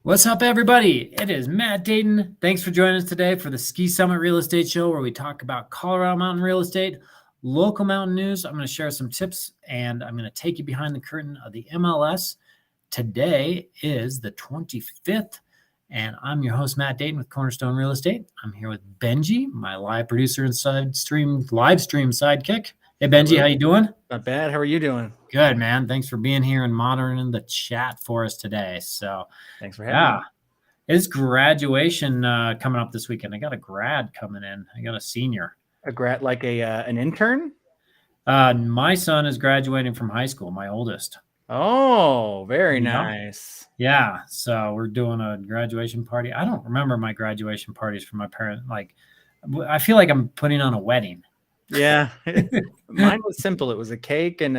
What's up, everybody? It is Matt Dayton. Thanks for joining us today for the Ski Summit Real Estate Show, where we talk about Colorado mountain real estate, local mountain news. I'm going to share some tips, and I'm going to take you behind the curtain of the MLS. Today is the 25th, and I'm your host, Matt Dayton with Cornerstone Real Estate. I'm here with Benji, my live producer and live stream sidekick. Hey, Benji, Hello. how you doing? Not bad. How are you doing? Good, man. Thanks for being here and moderating the chat for us today. So, Thanks for having me. It's graduation coming up this weekend. I got a grad coming in. I got a senior. An intern? My son is graduating from high school, my oldest. Oh, very nice. Yeah. So we're doing a graduation party. I don't remember my graduation parties from my parents. Like, I feel like I'm putting on a wedding. Yeah. Mine was simple. It was a cake and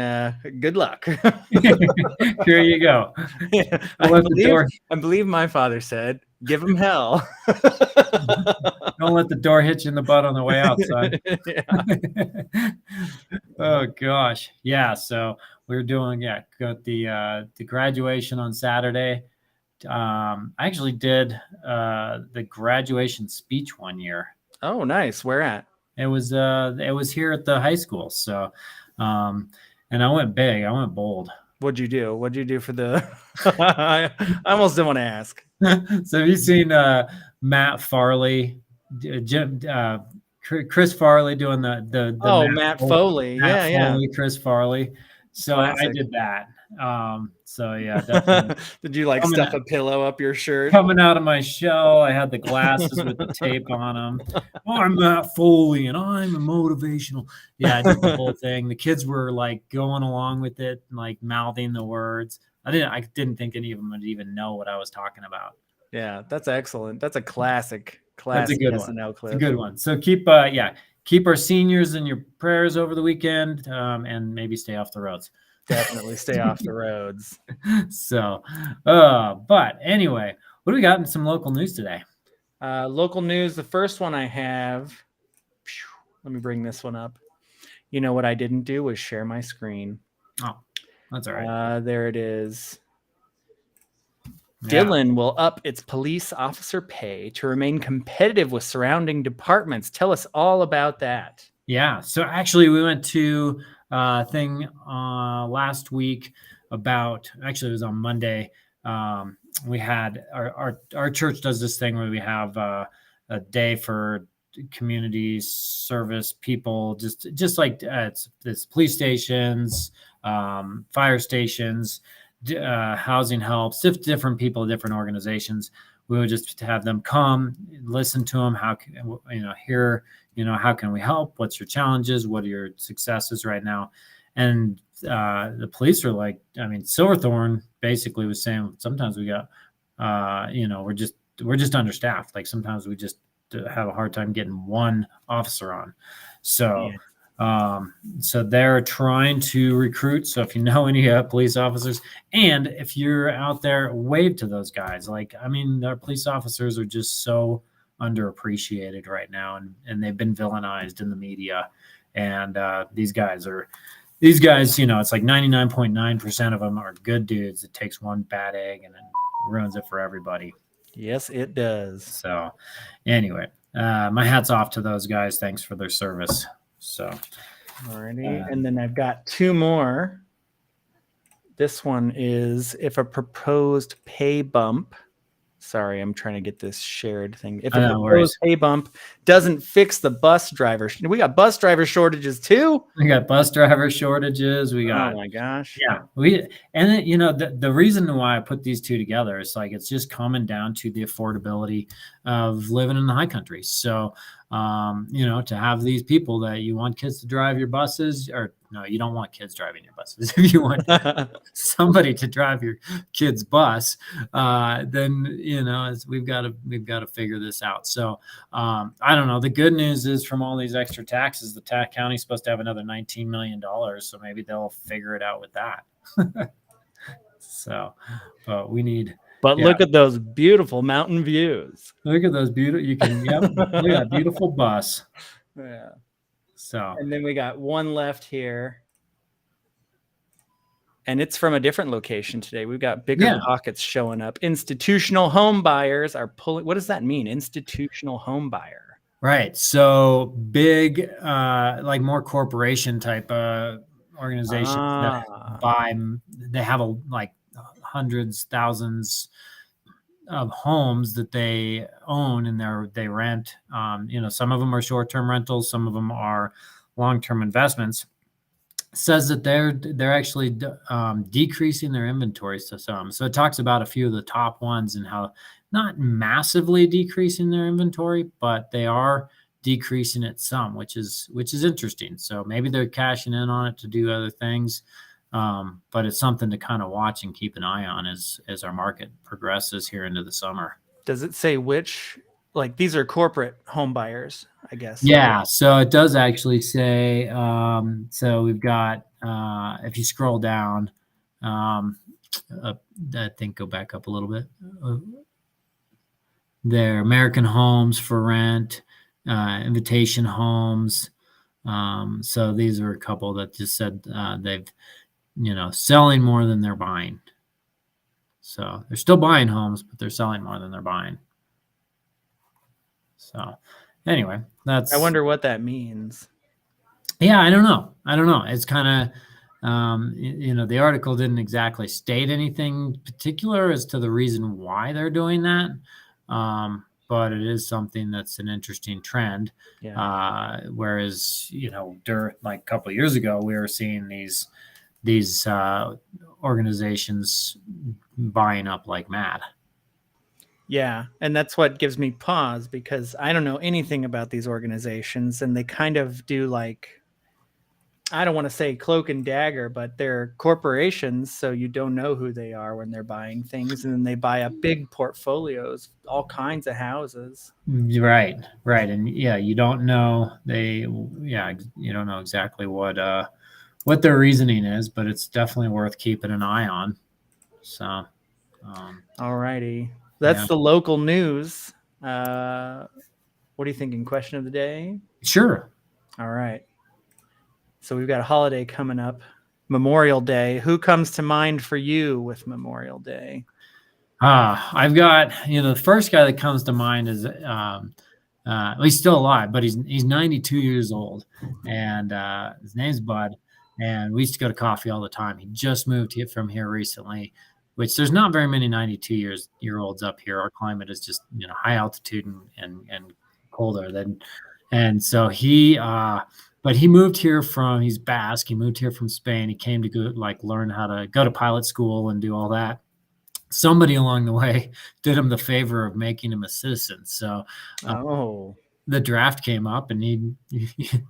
good luck. Here you go. I believe my father said, give him hell. Don't let the door hit you in the butt on the way outside. Oh, gosh. Yeah. So we're doing, got the graduation on Saturday. I actually did the graduation speech one year. Oh, nice. Where at? It was here at the high school. So, and I went big. I went bold. What'd you do? What'd you do for the? I almost didn't want to ask. So have you seen Matt Farley, Chris Farley doing the Matt Foley. Foley, Chris Farley. So classic. I did that. So yeah, definitely. Did you stuff a pillow up your shirt? Coming out of my shell, I had the glasses with the tape on them. I'm Matt Foley, and I'm a motivational. Yeah, I did the whole thing. The kids were going along with it, mouthing the words. I didn't think any of them would even know what I was talking about. Yeah, that's excellent. That's a classic That's a good SNL clip. It's a good one. So keep our seniors in your prayers over the weekend, and maybe stay off the roads. Definitely stay off the roads. So, but anyway, what do we got in some local news today? Local news. The first one I have, let me bring this one up. You know what I didn't do was share my screen. Oh, that's all right. There it is. Yeah. Dillon will up its police officer pay to remain competitive with surrounding departments. Tell us all about that. Yeah. So actually we went to thing last week about, actually it was on Monday. We had our church does this thing where we have a day for community service people, just like it's police stations, fire stations, housing helps, different people, different organizations. We would just have them come, listen to them. How can how can we help? What's your challenges? What are your successes right now? And the police are Silverthorne basically was saying sometimes we got, we're just understaffed. Like sometimes we just have a hard time getting one officer on. So, so they're trying to recruit. So if you know any police officers, and if you're out there, wave to those guys. Our police officers are just so underappreciated right now, and they've been villainized in the media. And these guys, it's 99.9% of them are good dudes. It takes one bad egg and it ruins it for everybody. Yes, it does. So anyway, my hat's off to those guys. Thanks for their service. So, alrighty. And then I've got two more. This one is if a proposed pay bump. Sorry, I'm trying to get this shared thing. If a proposed pay bump doesn't fix the bus driver, we got bus driver shortages too. We got bus driver shortages. We got. Oh my gosh. Yeah. The reason why I put these two together is it's just coming down to the affordability of living in the high country. So, to have these people that you want kids to drive your buses, or no, you don't want kids driving your buses. If you want somebody to drive your kid's bus, then we've got to figure this out. So I don't know. The good news is from all these extra taxes, the county's supposed to have another $19 million. So maybe they'll figure it out with that. So, but we need. But look at those beautiful mountain views. Look at those beautiful. You can look at that beautiful bus. Yeah. So, and then we got one left here. And it's from a different location today. We've got bigger pockets showing up. Institutional home buyers are pulling. What does that mean? Institutional home buyer. Right. So big, like more corporation type organizations that buy, they have like hundreds, thousands of homes that they own and they rent. Some of them are short-term rentals, some of them are long-term investments. Says that they're actually decreasing their inventories to some. So it talks about a few of the top ones and how not massively decreasing their inventory, but they are decreasing it some, which is interesting. So maybe they're cashing in on it to do other things. But it's something to kind of watch and keep an eye on as our market progresses here into the summer. Does it say which, like these are corporate home buyers, I guess? Yeah. So it does actually say, so we've got, if you scroll down, I think go back up a little bit. There, American Homes for Rent, Invitation Homes. So these are a couple that just said they've, selling more than they're buying. So they're still buying homes, but they're selling more than they're buying. So anyway, I wonder what that means. Yeah, I don't know. It's kind of, the article didn't exactly state anything particular as to the reason why they're doing that. But it is something that's an interesting trend. Yeah. Whereas, like a couple of years ago, we were seeing these organizations buying up like mad. Yeah. And that's what gives me pause, because I don't know anything about these organizations, and they kind of do, like, I don't want to say cloak and dagger, but they're corporations. So you don't know who they are when they're buying things. And then they buy up big portfolios, all kinds of houses. Right. And you don't know you don't know exactly what their reasoning is, but it's definitely worth keeping an eye on. So, all righty. That's the local news. What are you thinking? Question of the day? Sure. All right. So we've got a holiday coming up, Memorial Day. Who comes to mind for you with Memorial Day? I've got, the first guy that comes to mind is, he's still alive, but he's 92 years old, and his name's Bud, and we used to go to coffee all the time. He just moved here from here recently, which there's not very many 92-year-olds up here. Our climate is just, high altitude and colder than, and so but he moved here he's Basque. He moved here from Spain. He came to go learn how to go to pilot school and do all that. Somebody along the way did him the favor of making him a citizen. So the draft came up and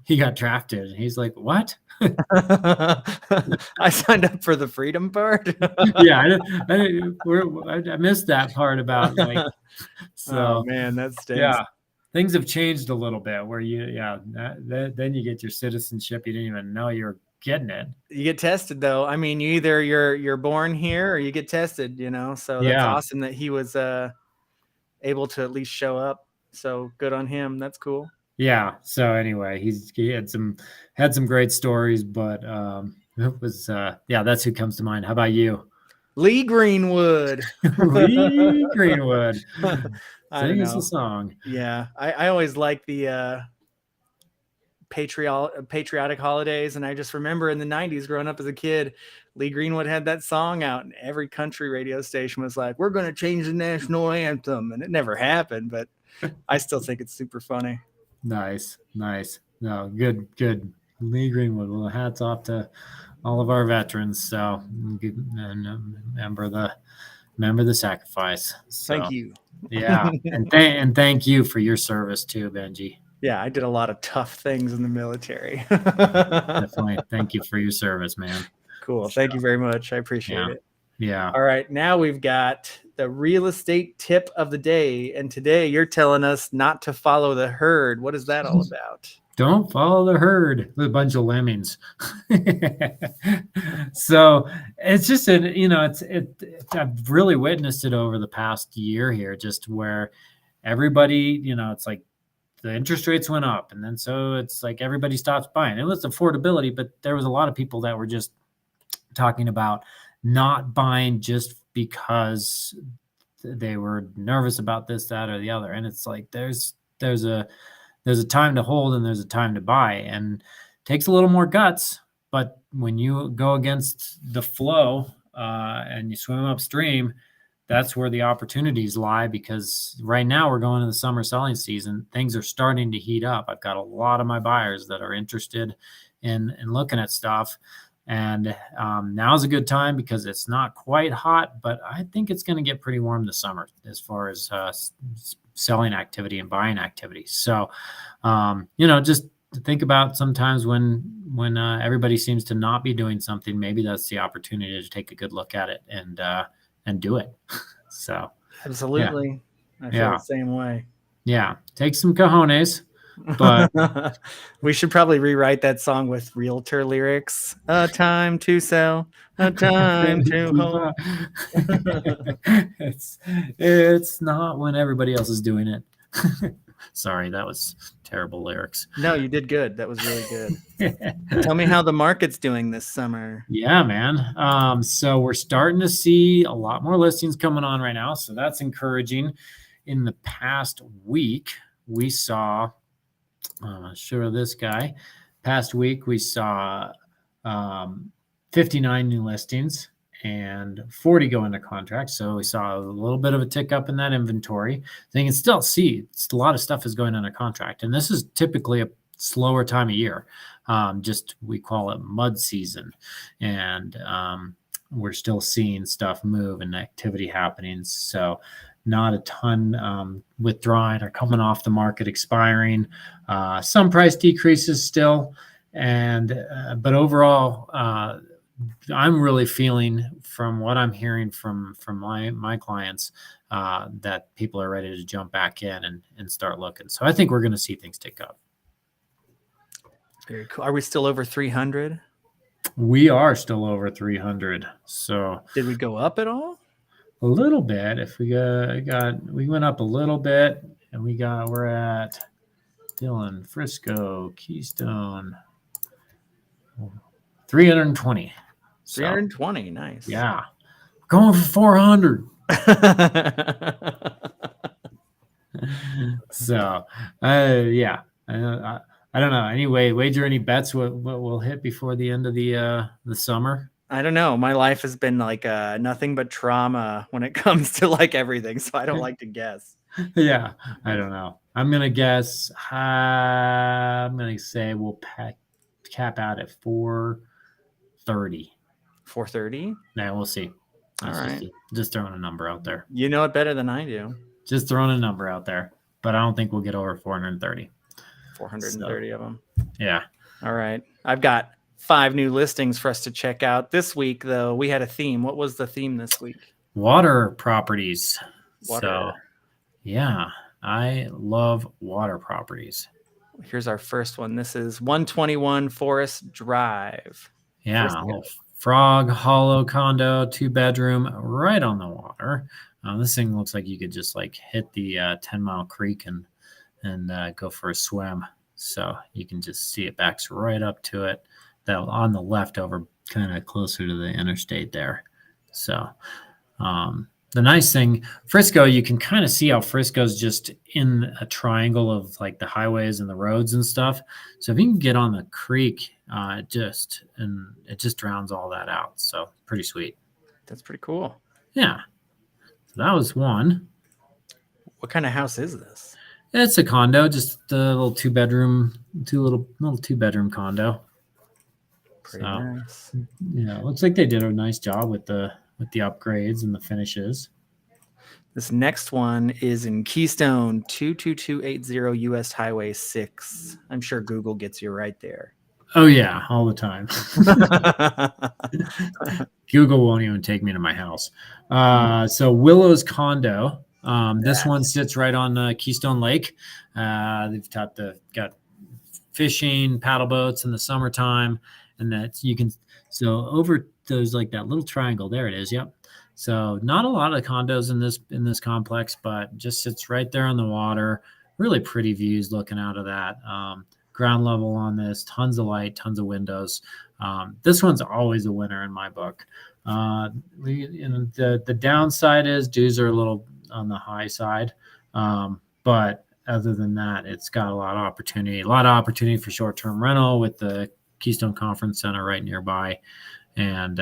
he got drafted, and he's like, what? I signed up for the freedom part. Yeah. I missed that part about so. Oh man, that stinks. Yeah. Things have changed a little bit where then you get your citizenship. You didn't even know you were getting it. You get tested though. I mean, you're born here or you get tested, so that's awesome that he was able to at least show up. So good on him. That's cool. Yeah. So anyway, he had some great stories, but it was that's who comes to mind. How about you? Lee Greenwood. Lee Greenwood. Sing us a song. Yeah. I always like the patriotic holidays, and I just remember in the 90s growing up as a kid, Lee Greenwood had that song out, and every country radio station was like, we're going to change the national anthem, and it never happened, but I still think it's super funny. Nice. No, good. Lee Greenwood. Well, hats off to all of our veterans. So, and remember the sacrifice. So, thank you. Yeah, and thank you for your service too, Benji. Yeah, I did a lot of tough things in the military. Definitely. Thank you for your service, man. Cool. Thank you very much. I appreciate it. Yeah. All right. Now we've got the real estate tip of the day. And today you're telling us not to follow the herd. What is that all about? Don't follow the herd. A bunch of lemmings. So it's just I've really witnessed it over the past year here, just where everybody, it's like the interest rates went up, and then so it's like everybody stops buying. It was affordability, but there was a lot of people that were just talking about not buying just because they were nervous about this, that, or the other. And it's like there's a time to hold and there's a time to buy, and it takes a little more guts. But when you go against the flow and you swim upstream, that's where the opportunities lie, because right now we're going to the summer selling season. Things are starting to heat up. I've got a lot of my buyers that are interested in looking at stuff. And now's a good time because it's not quite hot, but I think it's going to get pretty warm this summer as far as selling activity and buying activity. So, just think about sometimes when everybody seems to not be doing something, maybe that's the opportunity to take a good look at it and do it. So absolutely. Yeah. I feel the same way. Yeah. Take some cojones, but we should probably rewrite that song with realtor lyrics. A time to sell, a time to hold. It's not when everybody else is doing it. Sorry, that was terrible lyrics. No, you did good. That was really good. Tell me how the market's doing this summer. Yeah, man. So we're starting to see a lot more listings coming on right now. So that's encouraging. In the past week, we saw, show this guy. Past week, we saw 59 new listings and 40 go into contract. So we saw a little bit of a tick up in that inventory. So you can still see a lot of stuff is going under contract. And this is typically a slower time of year. We call it mud season. And we're still seeing stuff move and activity happening. So not a ton withdrawing or coming off the market, expiring. Some price decreases still. But overall, I'm really feeling, from what I'm hearing from my clients, that people are ready to jump back in and start looking. So I think we're going to see things tick up. Very cool. Are we still over 300? We are still over 300. So did we go up at all? A little bit. If we went up a little bit, and we're at Dillon, Frisco, Keystone, 320. 320, nice. Yeah, going for 400. So, yeah, I don't know. Anyway, wager any bets what will hit before the end of the summer? I don't know. My life has been like nothing but trauma when it comes to like everything, so I don't like to guess. Yeah, I don't know. I'm gonna guess. I'm gonna say we'll cap out at 430. 430? Yeah, we'll see. All right. Just throwing a number out there. You know it better than I do. Just throwing a number out there, but I don't think we'll get over 430. 430 of them. Yeah. All right. I've got 5 new listings for us to check out this week, though. We had a theme. What was the theme this week? Water properties. Water. So, yeah, I love water properties. Here's our first one. This is 121 Forest Drive. Yeah, a little Frog Hollow condo, 2-bedroom, right on the water. This thing looks like you could just like hit the 10-mile creek and go for a swim. So you can just see it backs right up to it. That on the left over kind of closer to the interstate there. So the nice thing, Frisco, you can kind of see how Frisco's just in a triangle of like the highways and the roads and stuff. So if you can get on the creek, it just drowns all that out. So pretty sweet. That's pretty cool. Yeah. So that was one. What kind of house is this? It's a condo, just a little 2-bedroom condo. Pretty nice. Yeah, looks like they did a nice job with the upgrades and the finishes. This next one is in Keystone, 22280 US Highway 6. I'm sure Google gets you right there. Oh yeah, all the time. Google won't even take me to my house. So Willow's condo. This one sits right on Keystone Lake. They've got fishing, paddle boats in the summertime, and that you can. So over those, like that little triangle, there it is. Yep. So not a lot of condos in this complex, but just sits right there on the water. Really pretty views looking out of that. ground level on this, tons of light, tons of windows. This one's always a winner in my book. The downside is dues are a little on the high side, but other than that, it's got a lot of opportunity for short-term rental with the Keystone Conference Center right nearby, and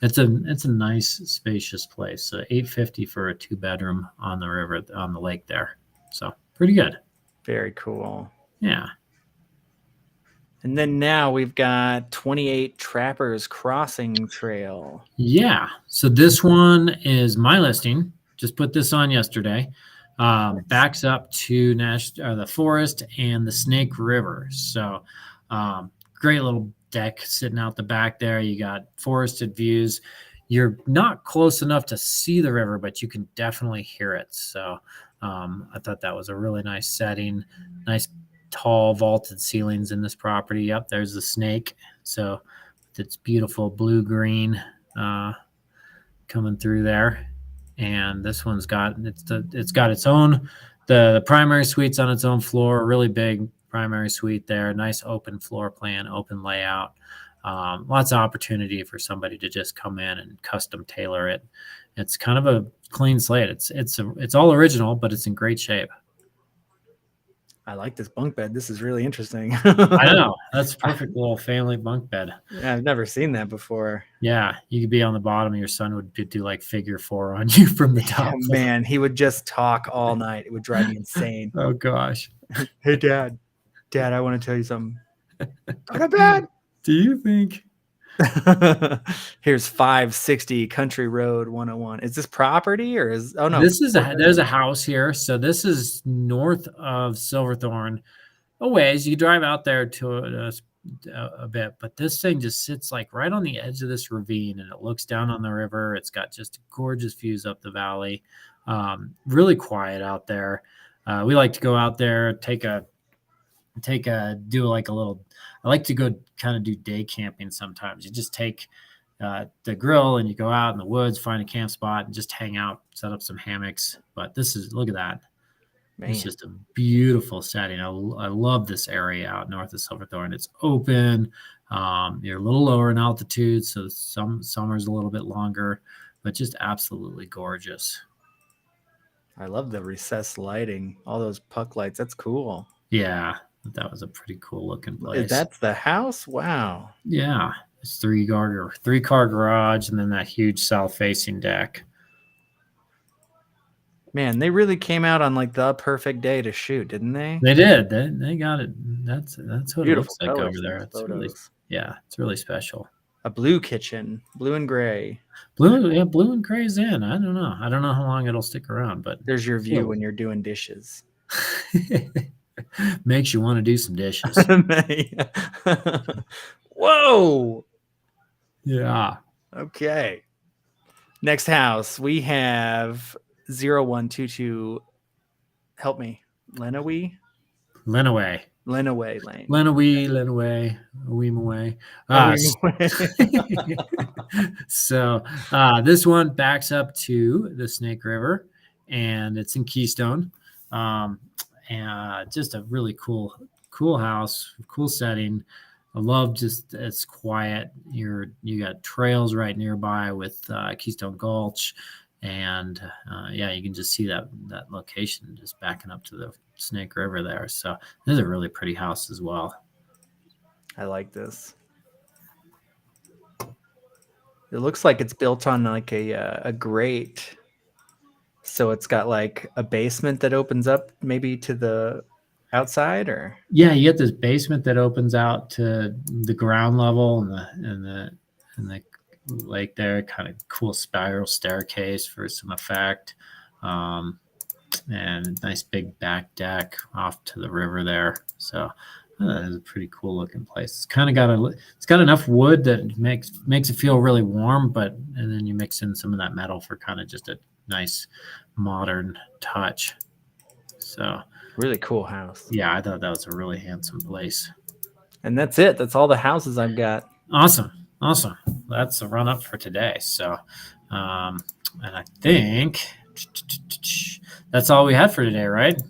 it's a nice, spacious place. So $850 for a 2-bedroom on the river, on the lake there. So pretty good. Very cool. Yeah. And then now we've got 28 Trappers Crossing Trail. Yeah. So this one is my listing. Just put this on yesterday. Backs up to the forest and the Snake River. So great little deck sitting out the back there. You got forested views. You're not close enough to see the river, but you can definitely hear it. So I thought that was a really nice setting. Nice tall vaulted ceilings in this property. Yep, there's the snake. So it's beautiful blue-green coming through there. And this one's got its own the primary suite's on its own floor, really big primary suite there, nice open floor plan, open layout. Lots of opportunity for somebody to just come in and custom tailor it. It's kind of a clean slate. It's all original, but it's in great shape. I like this bunk bed. This is really interesting. I know. That's a perfect little family bunk bed. Yeah, I've never seen that before. Yeah, you could be on the bottom and your son would do like figure 4 on you from the top. Oh, man, he would just talk all night. It would drive me insane. Oh, gosh. Hey, Dad, I want to tell you something. Go to bed. Do you think? Here's 560 Country Road 101. Is this property or is no? There's a house here. So this is north of Silverthorne. A ways. You drive out there to a bit, but this thing just sits like right on the edge of this ravine, and it looks down on the river. It's got just gorgeous views up the valley. Really quiet out there. We like to go out there, I like to go kind of do day camping sometimes. You just take the grill and you go out in the woods, find a camp spot and just hang out, set up some hammocks. But look at that. Man. It's just a beautiful setting. I love this area out north of Silverthorne. It's open. You're a little lower in altitude, so summer's a little bit longer, but just absolutely gorgeous. I love the recessed lighting, all those puck lights. That's cool. Yeah, that was a pretty cool looking place. That's the house? Wow. Yeah, it's 3-car garage, and then that huge south-facing deck. Man, they really came out on like the perfect day to shoot, didn't they? They did. They got it. That's what beautiful it looks like colors, over there. It's really special. A blue kitchen, blue and gray. Blue and gray's in. I don't know. I don't know how long it'll stick around, but there's your view when you're doing dishes. Makes you want to do some dishes. Whoa. Yeah. Okay. Next house, we have 0122. Help me. Lenawee Lane. Lenawee. So this one backs up to the Snake River, and it's in Keystone. And just a really cool house, cool setting. I love just it's quiet. You got trails right nearby with Keystone Gulch, and you can just see that location just backing up to the Snake River there. So this is a really pretty house as well. I like this. It looks like it's built on like a grate. So it's got like a basement that opens up maybe to the outside, or yeah, you get this basement that opens out to the ground level and the lake there. Kind of cool spiral staircase for some effect, and nice big back deck off to the river there. So it's a pretty cool looking place. It's kind of got enough wood that makes it feel really warm, and then you mix in some of that metal for kind of just a nice modern touch. So really cool house. Yeah, I thought that was a really handsome place. And that's it. That's all the houses I've got. Awesome. That's a run up for today. So and I think that's all we had for today, right?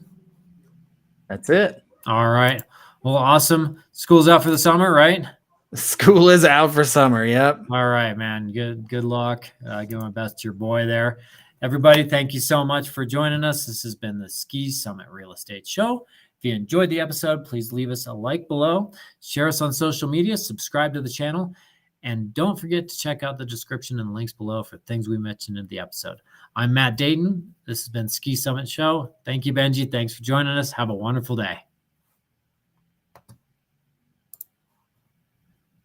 That's it. All right. Well, awesome. School's out for the summer, right? School is out for summer. Yep. All right, man. Good luck. Give my best to your boy there. Everybody, thank you so much for joining us. This has been the Ski Summit Real Estate Show. If you enjoyed the episode, please leave us a like below, share us on social media, subscribe to the channel, and don't forget to check out the description and the links below for things we mentioned in the episode. I'm Matt Dayton. This has been Ski Summit Show. Thank you, Benji. Thanks for joining us. Have a wonderful day.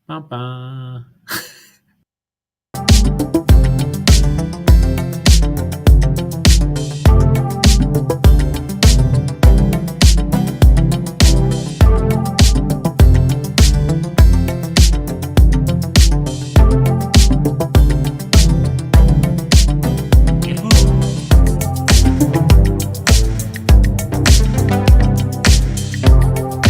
Bye-bye.